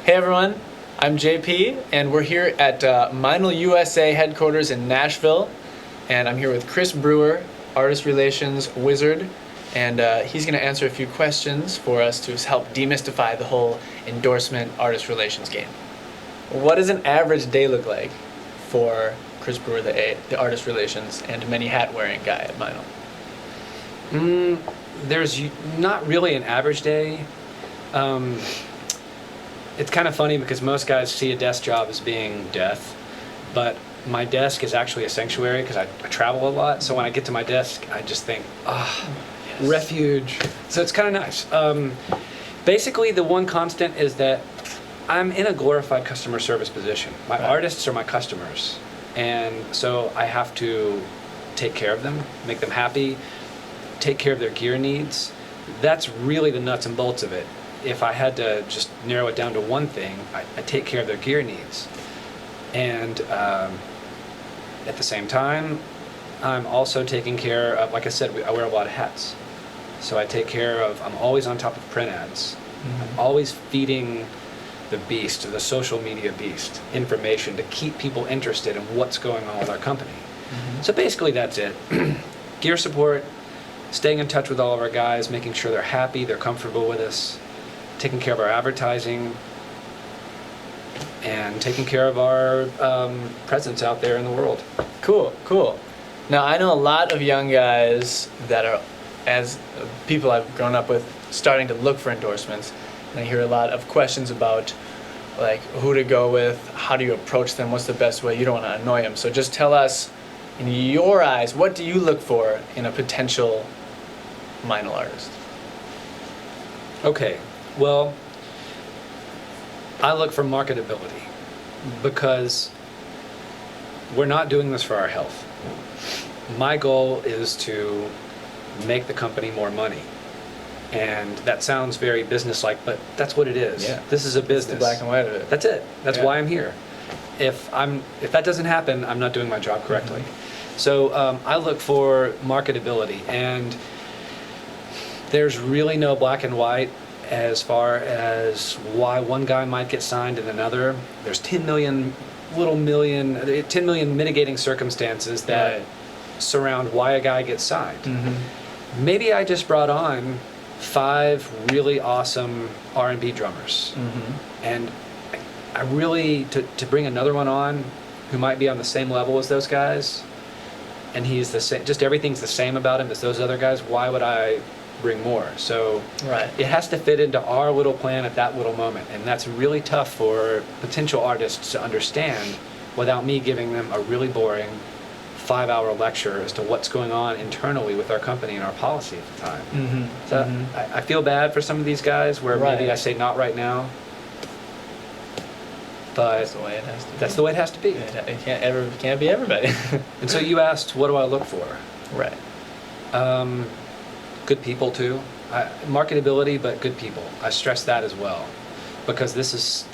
Hey everyone, I'm JP, and we're here at Meinl USA headquarters in Nashville, and I'm here with Chris Brewer, Artist Relations Wizard, and he's going to answer a few questions for us to help demystify the whole endorsement artist relations game. What does an average day look like for Chris Brewer, the artist relations and many hat wearing guy at Meinl? There's not really an average day. It's kind of funny because most guys see a desk job as being death, but my desk is actually a sanctuary because I travel a lot. So when I get to my desk, I just think, yes. Refuge. So it's kind of nice. Basically, the one constant is that I'm in a glorified customer service position. My artists are my customers, and so I have to take care of them, make them happy, take care of their gear needs. That's really the nuts and bolts of it. If I had to just narrow it down to one thing, I take care of their gear needs. And at the same time, I'm also taking care of, like I said, I wear a lot of hats. So I take care of, I'm always on top of print ads. Mm-hmm. I'm always feeding the beast, the social media beast, information to keep people interested in what's going on with our company. Mm-hmm. So basically that's it. Gear support, staying in touch with all of our guys, making sure they're happy, they're comfortable with us, taking care of our advertising, and taking care of our presence out there in the world. Cool. Now, I know a lot of young guys that are, as people I've grown up with, starting to look for endorsements, and I hear a lot of questions about like who to go with, how do you approach them, what's the best way, you don't want to annoy them. So just tell us, in your eyes, what do you look for in a potential Meinl artist? Okay. Well, I look for marketability because we're not doing this for our health. My goal is to make the company more money. And that sounds very business-like, but that's what it is. Yeah. This is a business. It's the black and white of it. That's it. That's why I'm here. If that doesn't happen, I'm not doing my job correctly. Mm-hmm. So I look for marketability, and there's really no black and white as far as why one guy might get signed and another. There's 10 million mitigating circumstances that surround why a guy gets signed. Mm-hmm. Maybe I just brought on 5 really awesome R&B drummers. Mm-hmm. And I really, to bring another one on who might be on the same level as those guys, and he's the same, just everything's the same about him as those other guys, why would I bring more? So it has to fit into our little plan at that little moment, and that's really tough for potential artists to understand without me giving them a really boring 5-hour lecture as to what's going on internally with our company and our policy at the time. Mm-hmm. So I feel bad for some of these guys where maybe I say not right now, but that's the way it has to be. That's the way it has to be. It can't be everybody. And so you asked, what do I look for? Right. Good people too. Marketability, but good people. I stress that as well, because this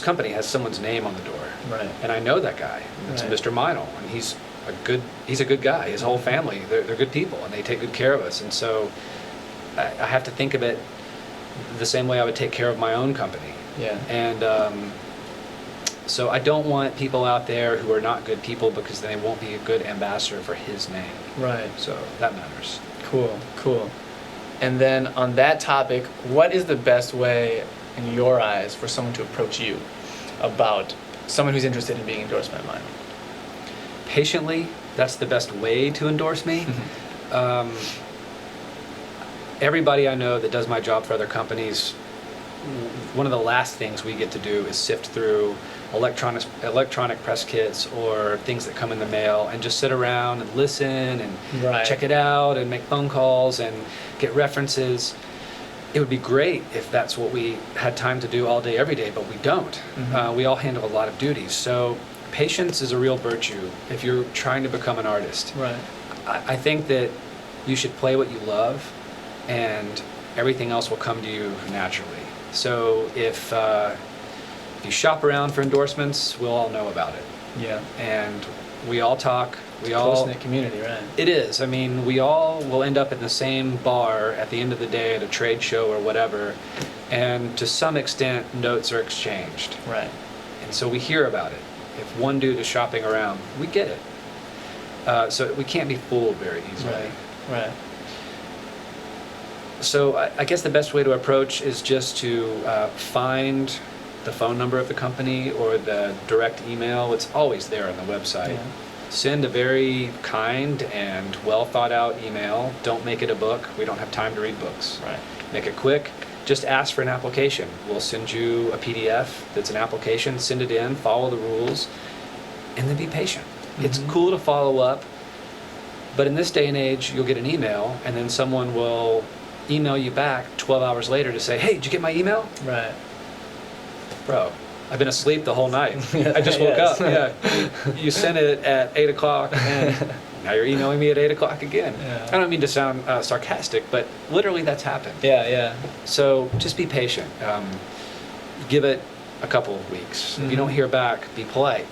company has someone's name on the door. Right. And I know that guy. It's Mr. Meinl, and he's a good guy. His whole family, they're good people, and they take good care of us. And so I have to think of it the same way I would take care of my own company. Yeah. And so I don't want people out there who are not good people, because then they won't be a good ambassador for his name. Right. So that matters. Cool. And then on that topic, what is the best way, in your eyes, for someone to approach you about someone who's interested in being endorsed by Meinl? Patiently, that's the best way to endorse me. Everybody I know that does my job for other companies, one of the last things we get to do is sift through electronic press kits or things that come in the mail and just sit around and listen and check it out and make phone calls and get references. It would be great if that's what we had time to do all day, every day, but we don't. Mm-hmm. We all handle a lot of duties. So patience is a real virtue if you're trying to become an artist. Right. I think that you should play what you love, and everything else will come to you naturally. So if you shop around for endorsements, we'll all know about it. Yeah. And we all talk. Close-knit community, right? It is. I mean, we all will end up in the same bar at the end of the day at a trade show or whatever, And to some extent, notes are exchanged. Right. And so we hear about it. If one dude is shopping around, we get it. So we can't be fooled very easily. Right. Right. So I guess the best way to approach is just to find the phone number of the company or the direct email. It's always there on the website. Yeah. Send a very kind and well thought out email. Don't make it a book. We don't have time to read books. Right. Make it quick. Just ask for an application. We'll send you a PDF that's an application. Send it in, follow the rules, and then be patient. It's cool to follow up, but in this day and age, you'll get an email, and then someone will email you back 12 hours later to say, hey, did you get my email? Right. Bro, I've been asleep the whole night. I just woke up. Yeah. You sent it at 8 o'clock, and now you're emailing me at 8 o'clock again. Yeah. I don't mean to sound sarcastic, but literally that's happened. Yeah, yeah. So just be patient. Give it a couple of weeks. If you don't hear back, be polite.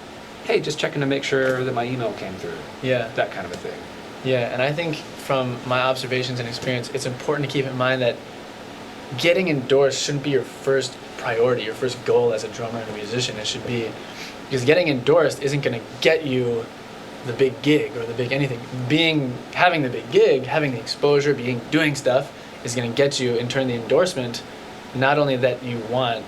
Hey, just checking to make sure that my email came through. Yeah. That kind of a thing. Yeah, and I think from my observations and experience, it's important to keep in mind that getting endorsed shouldn't be your first priority, your first goal as a drummer and a musician. It should be, because getting endorsed isn't going to get you the big gig or the big anything. Having the big gig, having the exposure, doing stuff is going to get you, in turn, the endorsement, not only that you want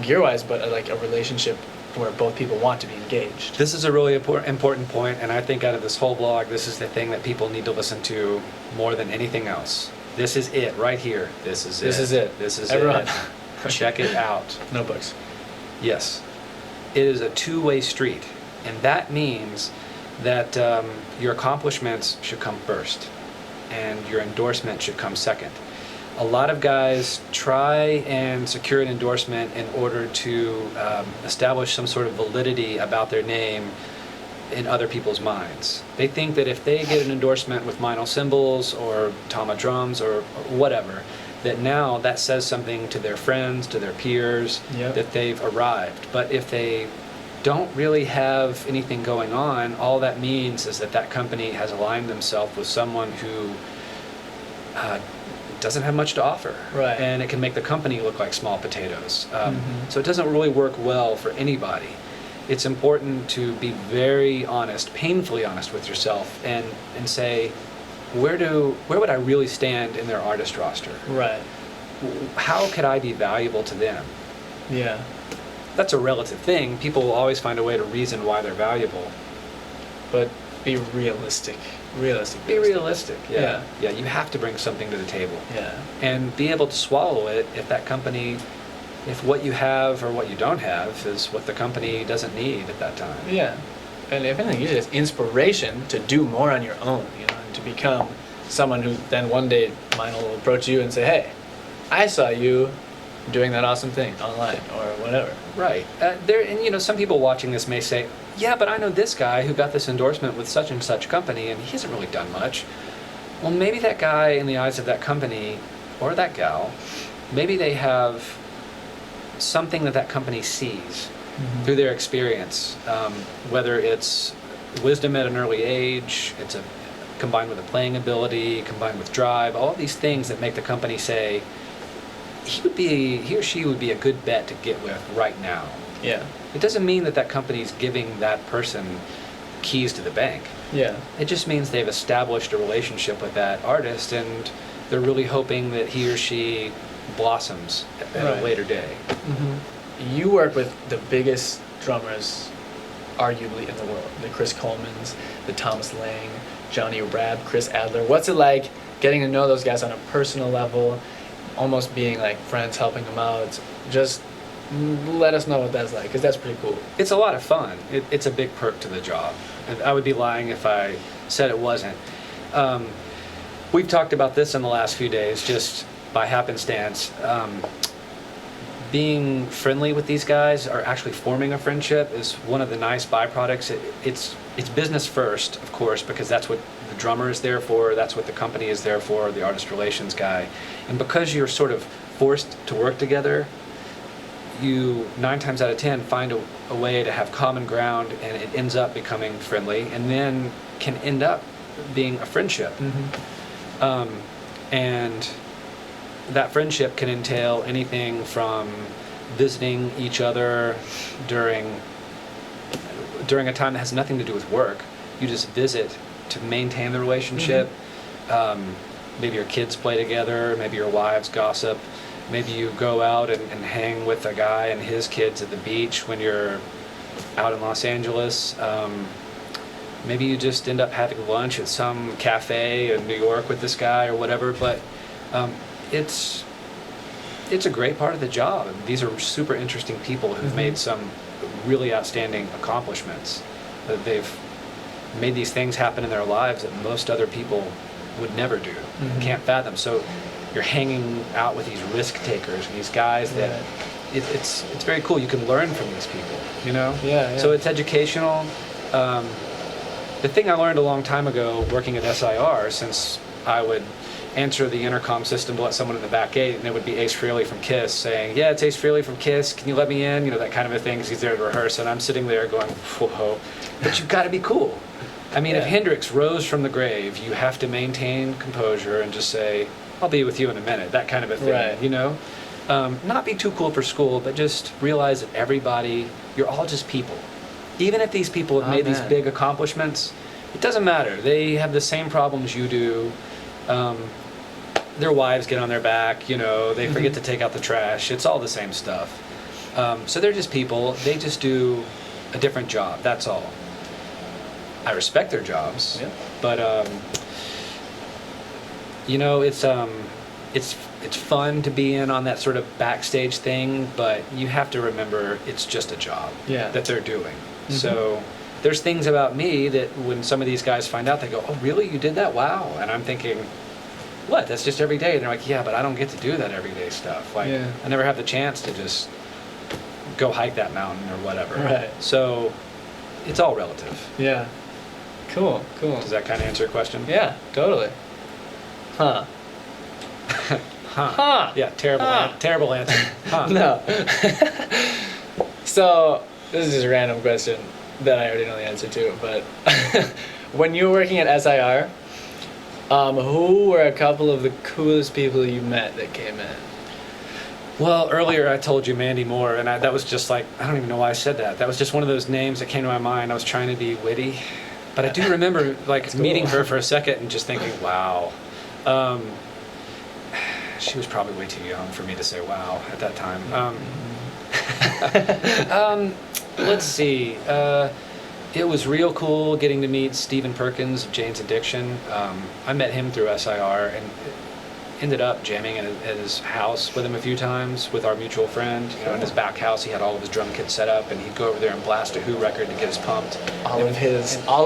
gear-wise, but like a relationship where both people want to be engaged. This is a really important point, and I think out of this whole blog, this is the thing that people need to listen to more than anything else. This is it right here. This is it. This is Everyone. it. Check it out. Notebooks. Yes. It is a two-way street, and that means that your accomplishments should come first, and your endorsement should come second. A lot of guys try and secure an endorsement in order to establish some sort of validity about their name in other people's minds. They think that if they get an endorsement with Meinl cymbals or Tama drums or whatever, that now that says something to their friends, to their peers, Yep. that they've arrived. But if they don't really have anything going on, all that means is that that company has aligned themselves with someone who doesn't have much to offer. Right. And it can make the company look like small potatoes. So it doesn't really work well for anybody. It's important to be very honest, painfully honest with yourself, and say, where would I really stand in their artist roster? Right. How could I be valuable to them? Yeah. That's a relative thing. People will always find a way to reason why they're valuable. But be realistic. Be realistic. Yeah. Yeah, you have to bring something to the table. Yeah. And be able to swallow it if that company, if what you have or what you don't have is what the company doesn't need at that time. Yeah. And if anything, use it as inspiration to do more on your own, and to become someone who then one day Meinl will approach you and say, hey, I saw you doing that awesome thing online or whatever. Right. Some people watching this may say, yeah, but I know this guy who got this endorsement with such and such company and he hasn't really done much. Well, maybe that guy in the eyes of that company or that gal, maybe they have something that company sees through their experience, whether it's wisdom at an early age, combined with a playing ability, combined with drive, all these things that make the company say, he or she would be a good bet to get with right now. Yeah. It doesn't mean that company's giving that person keys to the bank. Yeah. It just means they've established a relationship with that artist and they're really hoping that he or she blossoms at Right. a later day. You work with the biggest drummers arguably in the world. The Chris Colemans, the Thomas Lang, Johnny Rabb, Chris Adler. What's it like getting to know those guys on a personal level, almost being like friends, helping them out? Just let us know what that's like, because that's pretty cool. It's a lot of fun. It's a big perk to the job. And I would be lying if I said it wasn't. We've talked about this in the last few days, just by happenstance. Being friendly with these guys, or actually forming a friendship, is one of the nice byproducts. It's business first, of course, because that's what the drummer is there for, that's what the company is there for, the artist relations guy. And because you're sort of forced to work together, you 9 times out of 10 find a way to have common ground, and it ends up becoming friendly, and then can end up being a friendship. And that friendship can entail anything from visiting each other during a time that has nothing to do with work. You just visit to maintain the relationship. Maybe your kids play together, maybe your wives gossip, maybe you go out and hang with a guy and his kids at the beach when you're out in Los Angeles. Maybe you just end up having lunch at some cafe in New York with this guy or whatever, but it's a great part of the job. These are super interesting people who've made some really outstanding accomplishments. They've made these things happen in their lives that most other people would never do, can't fathom. So you're hanging out with these risk takers and these guys that it's very cool. You can learn from these people, you know? Yeah. So it's educational. The thing I learned a long time ago working at SIR, since I would answer the intercom system to let someone in the back gate, and it would be Ace Frehley from KISS saying, "Yeah, it's Ace Frehley from KISS. Can you let me in?" You know, that kind of a thing, because he's there to rehearse, and I'm sitting there going, "Whoa!" But you've got to be cool. I mean, if Hendrix rose from the grave, you have to maintain composure and just say, "I'll be with you in a minute." That kind of a thing, Right. you know. Not be too cool for school, but just realize that everybody, you're all just people. Even if these people have made these big accomplishments, it doesn't matter. They have the same problems you do. Their wives get on their back, you know, they forget to take out the trash. It's all the same stuff. So they're just people. They just do a different job. That's all. I respect their jobs, but you know, it's fun to be in on that sort of backstage thing, but you have to remember it's just a job that they're doing. So there's things about me that when some of these guys find out, they go, "Oh, really? You did that? Wow!" And I'm thinking, "What? That's just every day." And they're like, "Yeah, but I don't get to do that everyday stuff. Like, I never have the chance to just go hike that mountain or whatever." Right. So it's all relative. Yeah. Cool. Does that kind of answer your question? Yeah, totally. Huh. Yeah, terrible answer. No. So, this is just a random question that I already know the answer to, but when you were working at SIR, who were a couple of the coolest people you met that came in? Well, earlier I told you Mandy Moore, and that was just like, I don't even know why I said that. That was just one of those names that came to my mind. I was trying to be witty. But I do remember like meeting her for a second and just thinking, wow. She was probably way too young for me to say wow at that time. Let's see. It was real cool getting to meet Stephen Perkins of Jane's Addiction. I met him through SIR and ended up jamming at his house with him a few times with our mutual friend. You know, in his back house, he had all of his drum kits set up, and he'd go over there and blast a Who record to get us pumped. All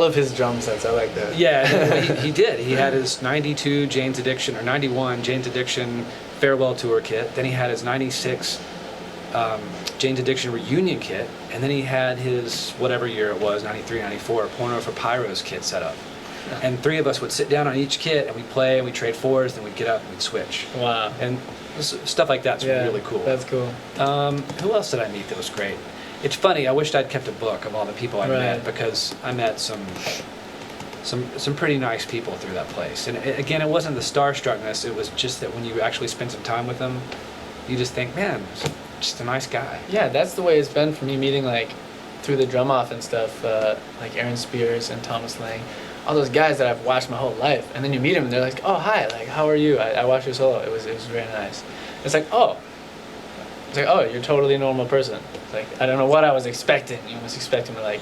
of his drum sets. I like that. Yeah, he did. He had his '92 Jane's Addiction or '91 Jane's Addiction farewell tour kit. Then he had his '96 Jane's Addiction reunion kit, and then he had his whatever year it was, '93, '94 Porno for Pyros kit set up. And three of us would sit down on each kit and we'd play and we'd trade fours, then we'd get up and we'd switch. Wow. And stuff like that's really cool. That's cool. Who else did I meet that was great? It's funny, I wished I'd kept a book of all the people I met, because I met some pretty nice people through that place. And again, it wasn't the starstruckness, it was just that when you actually spend some time with them, you just think, man, just a nice guy. Yeah, that's the way it's been for me meeting like through the drum off and stuff, like Aaron Spears and Thomas Lang. All those guys that I've watched my whole life, and then you meet them and they're like, "Oh, hi, like how are you? I watched your solo. It was very nice." It's like, oh, you're a totally normal person. It's like, I don't know what I was expecting. You was expecting to like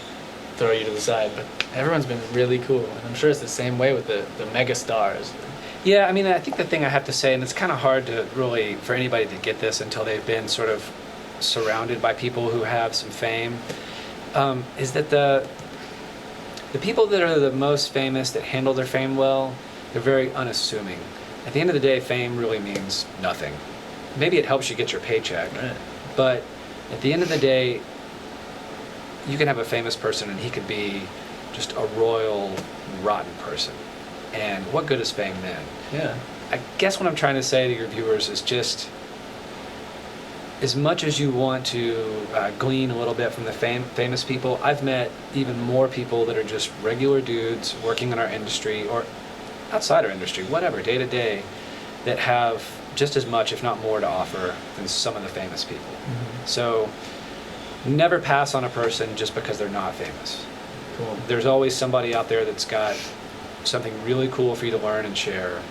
throw you to the side, but everyone's been really cool, and I'm sure it's the same way with the mega stars. Yeah, I mean, I think the thing I have to say, and it's kind of hard to really for anybody to get this until they've been sort of surrounded by people who have some fame, is that the people that are the most famous, that handle their fame well, they're very unassuming. At the end of the day, fame really means nothing. Maybe it helps you get your paycheck, but at the end of the day, you can have a famous person and he could be just a royal, rotten person. And what good is fame then? Yeah. I guess what I'm trying to say to your viewers is just, as much as you want to glean a little bit from the famous people, I've met even more people that are just regular dudes working in our industry or outside our industry, whatever, day to day, that have just as much, if not more, to offer than some of the famous people. Mm-hmm. So never pass on a person just because they're not famous. Cool. There's always somebody out there that's got something really cool for you to learn and share,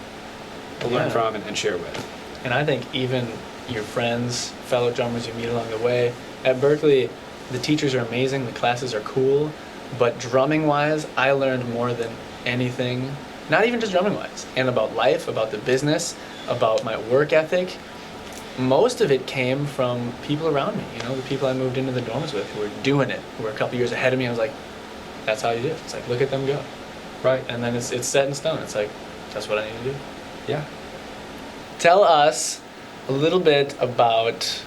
to learn Yeah. from and share with. And I think even your friends, fellow drummers you meet along the way, at Berkeley, the teachers are amazing, the classes are cool, but drumming-wise, I learned more than anything, not even just drumming-wise, and about life, about the business, about my work ethic. Most of it came from people around me, you know, the people I moved into the dorms with who were doing it, who were a couple years ahead of me. I was like, that's how you do it. It's like, look at them go. Right. And then it's set in stone. It's like, that's what I need to do. Yeah. Tell us a little bit about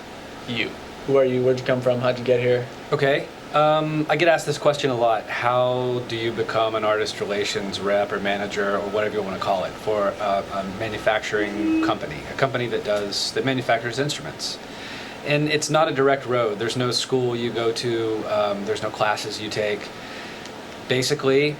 you. Who are you? Where'd you come from? How'd you get here? Okay. I get asked this question a lot. How do you become an artist relations rep or manager or whatever you want to call it for a manufacturing company, a company that manufactures instruments? And it's not a direct road. There's no school you go to. There's no classes you take. Basically,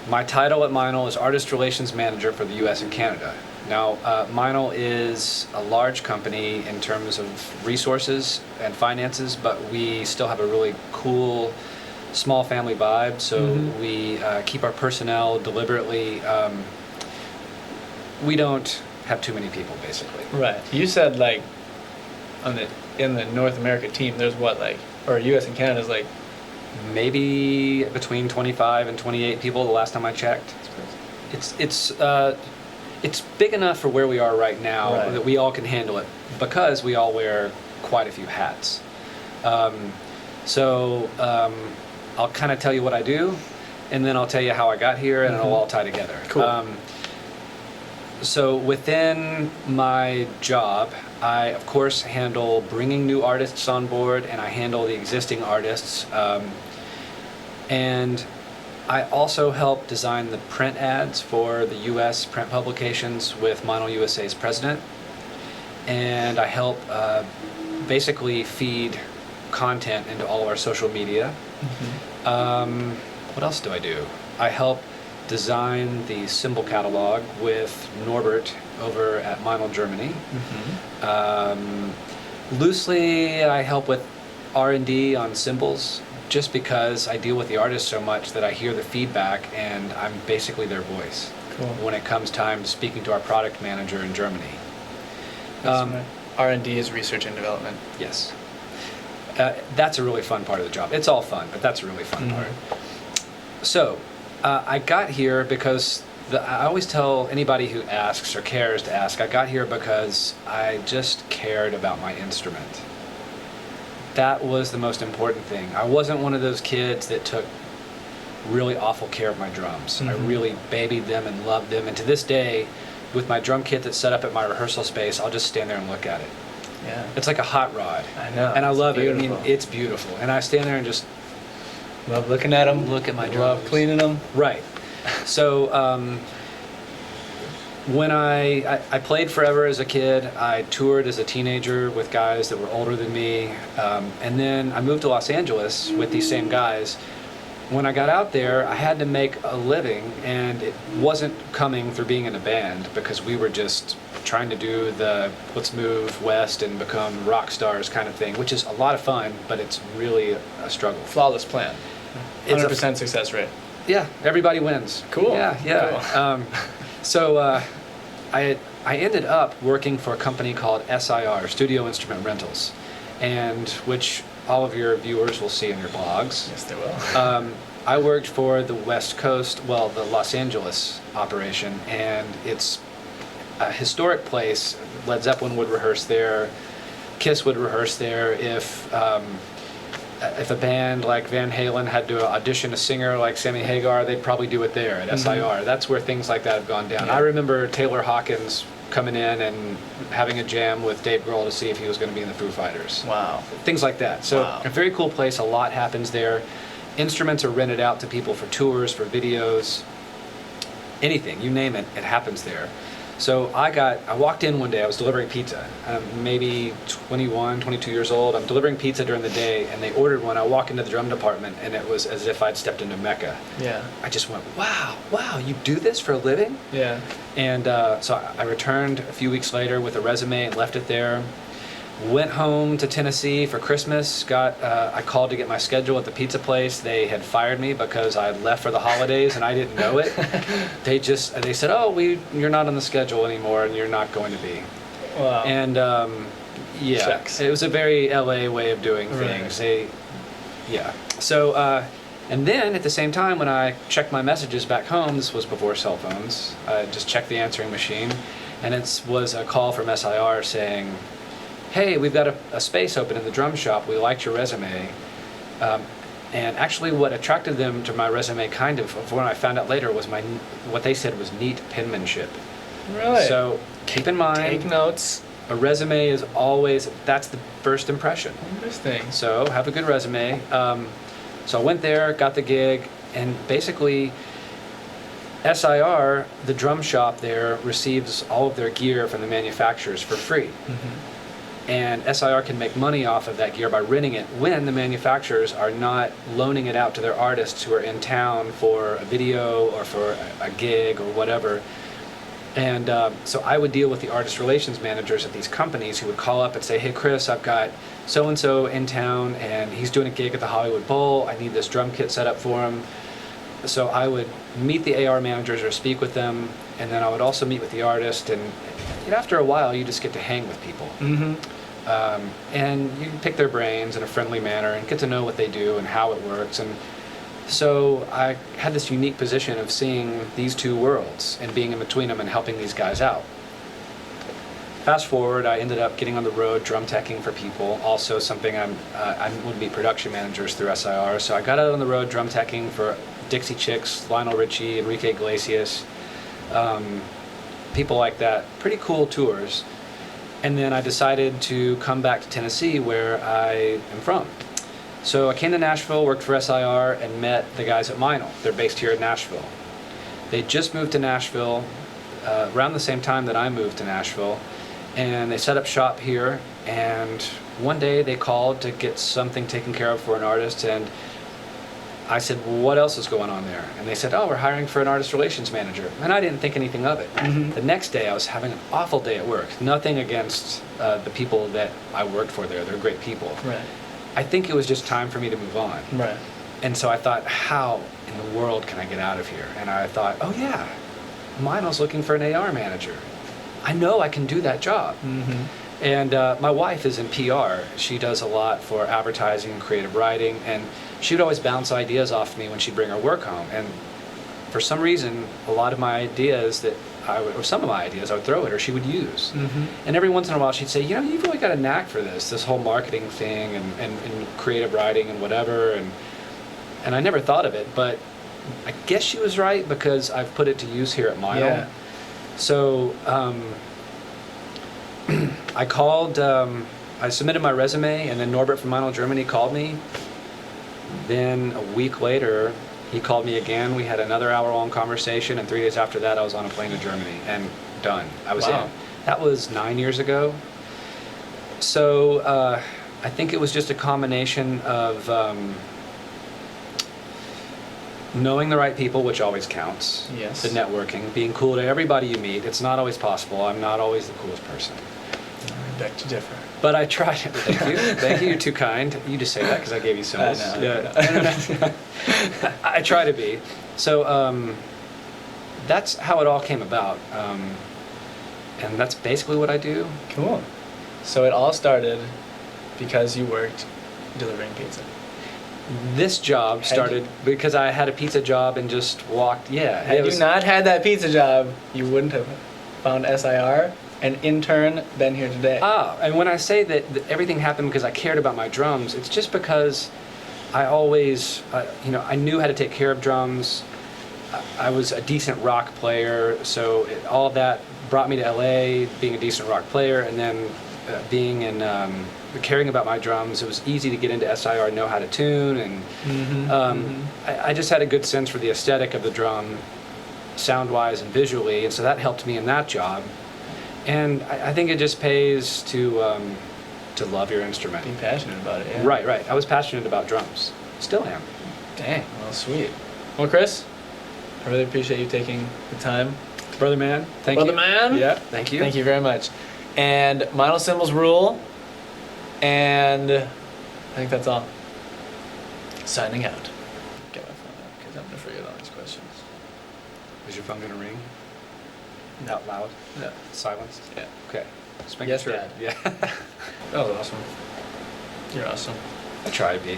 my title at Meinl is Artist Relations Manager for the U.S. and Canada. Now, Meinl is a large company in terms of resources and finances, but we still have a really cool small family vibe. So we keep our personnel deliberately. We don't have too many people, basically. Right. You said like in the North America team, there's what, like, or U.S. and Canada's like, Maybe between 25 and 28 people the last time I checked. It's big enough for where we are right now Right. that we all can handle it because we all wear quite a few hats. So I'll kind of tell you what I do, and then I'll tell you how I got here, and it'll all tie together. Cool. So within my job, I, of course, handle bringing new artists on board, and I handle the existing artists. And I also help design the print ads for the U.S. print publications with Meinl USA's president. And I help basically feed content into all of our social media. What else do I do? I help design the symbol catalog with Norbert over at Meinl, Germany. Loosely, I help with R&D on symbols, just because I deal with the artists so much that I hear the feedback and I'm basically their voice Cool. when it comes time to speaking to our product manager in Germany. R&D is research and development. Yes. That's a really fun part of the job. It's all fun, but that's a really fun part. So, I got here because I always tell anybody who asks or cares to ask, I got here because I just cared about my instrument. That was the most important thing. I wasn't one of those kids that took really awful care of my drums. I really babied them and loved them. And to this day, with my drum kit that's set up at my rehearsal space, I'll just stand there and look at it. Yeah. It's like a hot rod. I know. And I it's love it. I beautiful. mean, it's beautiful. And I stand there and just Love looking at them. look at my drums. Love cleaning them. Right. So when I played forever as a kid, I toured as a teenager with guys that were older than me, and then I moved to Los Angeles with these same guys. When I got out there, I had to make a living, and it wasn't coming through being in a band because we were just trying to do the let's move west and become rock stars kind of thing, which is a lot of fun, but it's really a struggle. Flawless plan. It's 100% success rate. Yeah, everybody wins. Cool. Yeah. Cool. So I ended up working for a company called SIR, Studio Instrument Rentals, and which all of your viewers will see in your blogs. Yes, they will. I worked for the West Coast, well, the Los Angeles operation, and it's a historic place. Led Zeppelin would rehearse there. Kiss would rehearse there. If a band like Van Halen had to audition a singer like Sammy Hagar, they'd probably do it there at SIR. That's where things like that have gone down. Yeah. I remember Taylor Hawkins coming in and having a jam with Dave Grohl to see if he was going to be in the Foo Fighters. Wow. Things like that. So Wow. a very cool place. A lot happens there. Instruments are rented out to people for tours, for videos, anything, you name it, it happens there. So I walked in one day, I was delivering pizza, maybe 21, 22 years old. I'm delivering pizza during the day, and they ordered one. I walk into the drum department, and it was as if I'd stepped into Mecca. Yeah. I just went, wow, you do this for a living? Yeah. And so I returned a few weeks later with a resume and left it there. Went home to Tennessee for Christmas. I called to get my schedule at the pizza place. They had fired me because I left for the holidays and I didn't know it. They said, "Oh, you're not on the schedule anymore, and you're not going to be." Wow. And yeah, Shucks. it was a very LA way of doing things. Yeah. So and then at the same time, when I checked my messages back home, this was before cell phones. I just checked the answering machine, and it was a call from SIR saying, "Hey, we've got a space open in the drum shop. We liked your resume." And actually what attracted them to my resume, kind of when I found out later, was what they said was neat penmanship. Really? So keep in mind, Take notes. a resume is always, that's the first impression. Interesting. So have a good resume. So I went there, got the gig, and basically SIR, the drum shop there, receives all of their gear from the manufacturers for free. And SIR can make money off of that gear by renting it when the manufacturers are not loaning it out to their artists who are in town for a video or for a gig or whatever. And so I would deal with the artist relations managers at these companies who would call up and say, "Hey Chris, I've got so-and-so in town and he's doing a gig at the Hollywood Bowl. I need this drum kit set up for him." So I would meet the AR managers or speak with them, and then I would also meet with the artist, and after a while you just get to hang with people. And you can pick their brains in a friendly manner and get to know what they do and how it works. And so I had this unique position of seeing these two worlds and being in between them and helping these guys out. Fast forward, I ended up getting on the road drum teching for people, also something I would be production managers through SIR. So I got out on the road drum teching for Dixie Chicks, Lionel Richie, Enrique Iglesias, people like that. Pretty cool tours. And then I decided to come back to Tennessee, where I am from. So I came to Nashville, worked for SIR, and met the guys at Meinl. They're based here in Nashville. They just moved to Nashville around the same time that I moved to Nashville, and they set up shop here. And one day they called to get something taken care of for an artist, and I said, "Well, what else is going on there?" And they said, "Oh, we're hiring for an artist relations manager." And I didn't think anything of it. The next day I was having an awful day at work. Nothing against the people that I worked for there. They're great people. Right. I think it was just time for me to move on. Right. And so I thought, how in the world can I get out of here? And I thought, oh yeah, Meinl's looking for an AR manager. I know I can do that job. And my wife is in PR. She does a lot for advertising and creative writing, and she would always bounce ideas off me when she'd bring her work home. And for some reason, a lot of my ideas or some of my ideas I would throw at her, she would use. And every once in a while she'd say, "You've really got a knack for this whole marketing thing and creative writing and whatever." And I never thought of it, but I guess she was right, because I've put it to use here at Meinl. Yeah. So I called, I submitted my resume, and then Norbert from Meinl Germany called me. Then a week later, he called me again. We had another hour-long conversation, and 3 days after that, I was on a plane to Germany, and done. I was in. That was 9 years ago. So I think it was just a combination of knowing the right people, which always counts. Yes. The networking, being cool to everybody you meet. It's not always possible. I'm not always the coolest person. I beg to differ. But I tried. Thank you. Thank you. You're too kind. You just say that because I gave you so much. I I try to be. So that's how it all came about. And that's basically what I do. Cool. So it all started because you worked delivering pizza. This job started because I had a pizza job and just walked. Yeah. Had you not had that pizza job, you wouldn't have found SIR, an intern, been here today. And when I say that everything happened because I cared about my drums, it's just because I always, I knew how to take care of drums. I was a decent rock player, so all of that brought me to LA, being a decent rock player, and then being in caring about my drums. It was easy to get into SIR, know how to tune, and I just had a good sense for the aesthetic of the drum. sound-wise and visually, and so that helped me in that job. And I think it just pays to love your instrument. Be passionate about it. Yeah. Right, right. I was passionate about drums. Still am. Dang. Well, sweet. Well, Chris, I really appreciate you taking the time. Brother man, thank you. Brother man. Yeah, thank you. Thank you very much. And Meinl cymbals rule. And I think that's all. Signing out. Get my phone out because I'm gonna forget all these questions. Is your phone gonna ring? No. Out loud? No. Silence? Yeah. Okay. Just making Yes, sure. Dad. Yeah. That was awesome. You're awesome. I try to be.